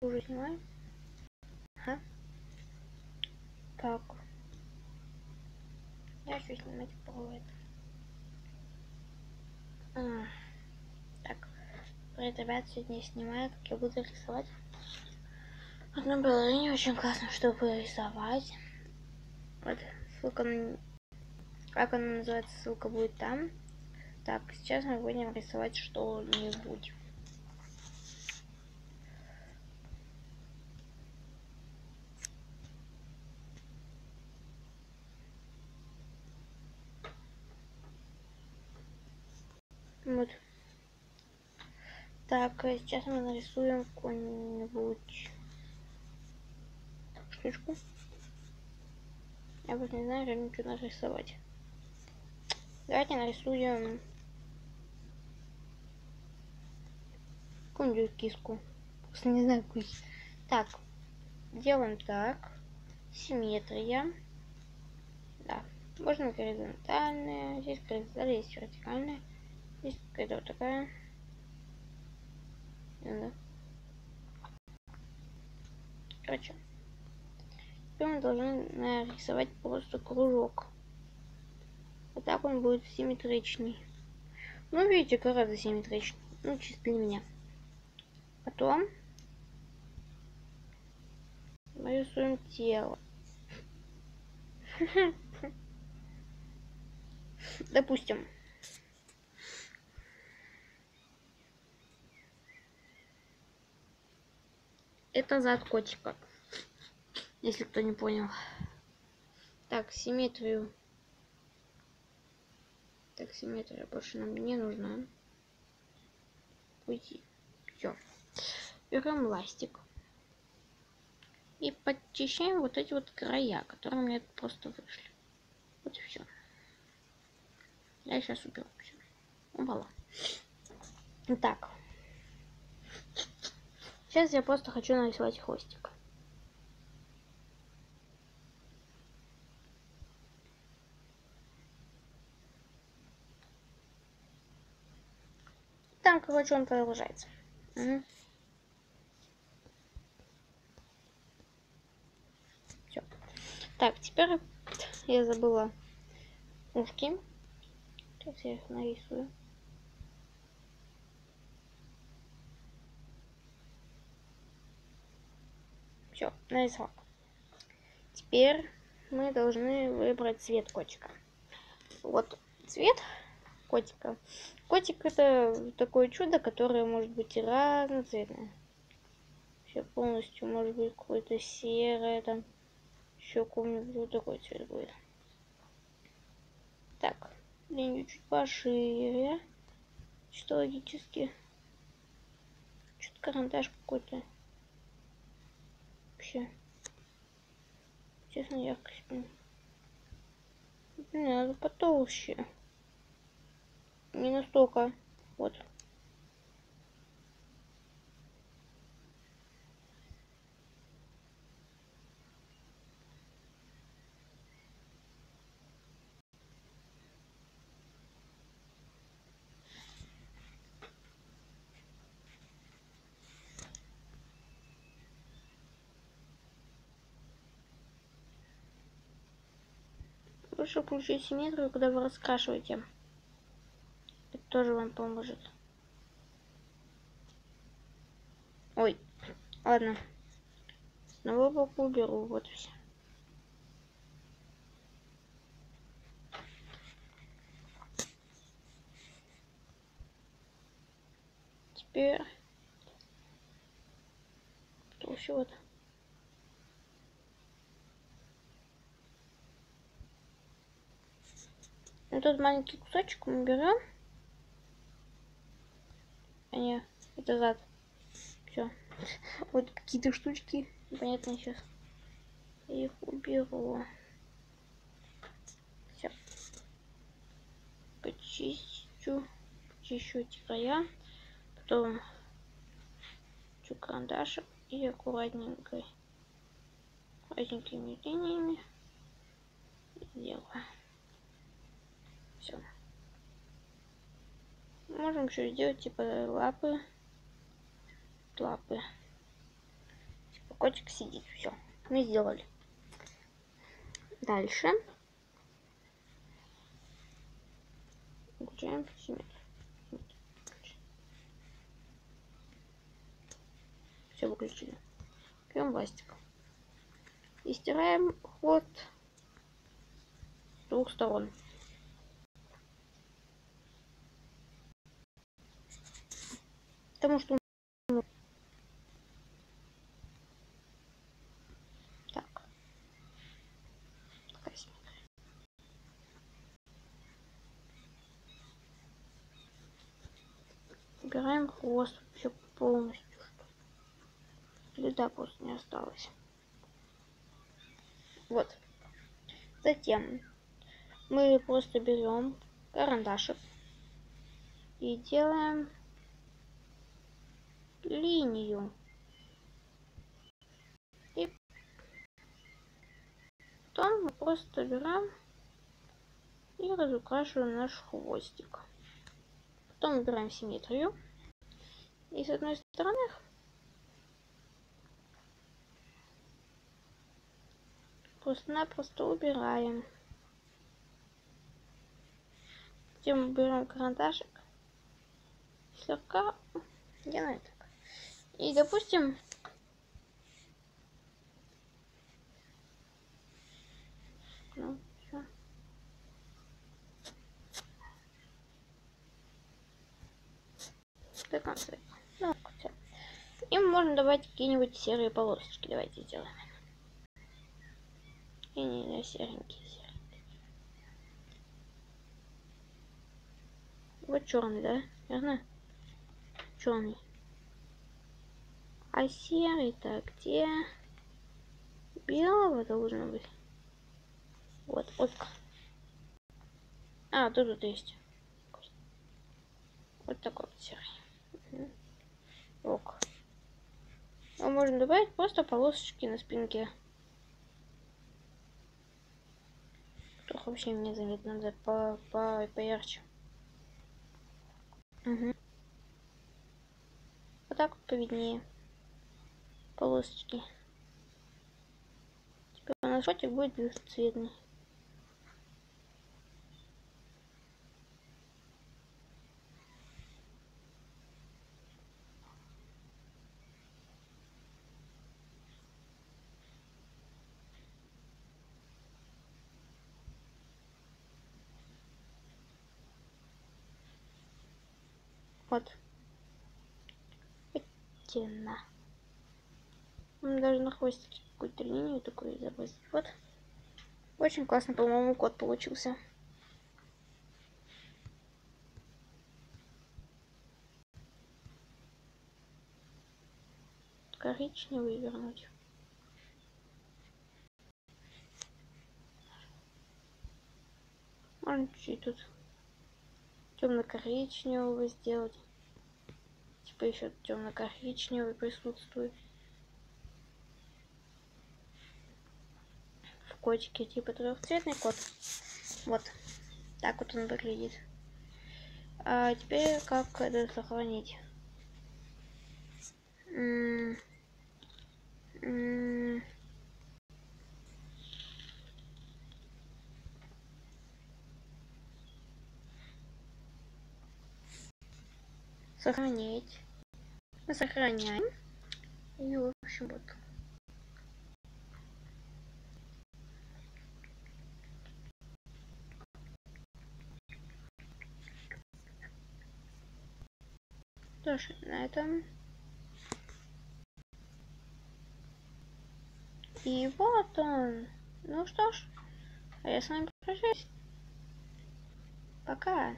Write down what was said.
Уже снимаю. Ага. Так. Я еще снимать про это. Так. Привет, ребят, сегодня я снимаю, как я буду рисовать одну балерину. Очень классно, чтобы рисовать. Вот, ссылка на... Как она называется, ссылка будет там. Так, сейчас мы будем рисовать что-нибудь. Вот. Так, сейчас мы нарисуем какую-нибудь штучку. Я вот не знаю, реально что нарисовать. Давайте нарисуем какую-нибудь киску. Просто не знаю, какую. Так, делаем так. Симметрия. Да. Можно горизонтальная. Здесь горизонтальная, есть вертикальная. Здесь какая-то вот такая. Да. Короче. Теперь мы должны нарисовать просто кружок. Вот так он будет симметричный. Ну, видите, гораздо симметричнее. Ну, чисто для меня. Потом мы рисуем тело. Допустим. Это зад котика. Если кто не понял. Так, симметрию. Так, симметрия больше нам не нужна. Уйти. Все. Берем ластик. И подчищаем вот эти вот края, которые у меня просто вышли. Вот и все. Я сейчас уберу все. Убрала. Так. Сейчас я просто хочу нарисовать хвостик. Там, короче, он продолжается. Угу. Все. Так, теперь я забыла ушки. Сейчас я их нарисую. Все, нарисовал. Теперь мы должны выбрать цвет котика. Вот цвет котика. Котик это такое чудо, которое может быть и разноцветное. Все полностью может быть какое-то серое, там еще какой-нибудь вот такой цвет будет. Так, линию чуть пошире. Что логически. Что-то карандаш какой-то. Вообще. Честно, яркость. Не надо потолще. Не настолько. Вот. Лучше включить симметрию, когда вы раскрашиваете. Это тоже вам поможет. Ой, ладно. Снова боку уберу, вот все. Теперь толще вот. Этот маленький кусочек мы берем. А не, это зад. Все. Вот какие-то штучки. Непонятно сейчас. Я их уберу. Все. Почищу эти края. Потом карандашем и аккуратненькими линиями делаю. Все. Можем еще сделать типа лапы. котик сидит. Все, мы сделали. Дальше. Включаем симметрию. Все выключили. Берем ластик. И стираем хвост с двух сторон. Потому что так. Такая симметрия. Убираем хвост вообще полностью. Следа просто не осталось. Вот. Затем мы просто берем карандашик и делаем линию. И потом мы просто берем и разукрашиваем наш хвостик. Потом убираем симметрию. И с одной стороны просто-напросто убираем. Затем мы берем карандашик, слегка делаем так. И допустим, ну, все. До конца. Ну, все. Им можно давать какие-нибудь серые полосочки. Давайте сделаем. И не серенькие. Вот черный, да? Верно? Черный. А серый-то где? Белого должно быть. Вот, опка. А, тут есть. Вот такой вот серый. Ок. А можно добавить просто полосочки на спинке. Которых вообще не заметно, надо поярче. Угу. Вот так вот повиднее. Полосочки. Теперь наш котик будет двухцветный. Вот. Оттенно. Даже на хвостике какую-то линию такую забросить. Вот. Очень классно, по-моему, кот получился. Коричневый вернуть. Можно чуть-чуть тут темно-коричневого сделать. Типа еще темно-коричневый присутствует. В котике типа трехцветный кот. Вот. Так вот он выглядит. А теперь как это сохранить? Сохранить. Мы сохраняем. И в общем вот. Тоже на этом. И вот он. Ну что ж, а я с вами прощаюсь. Пока.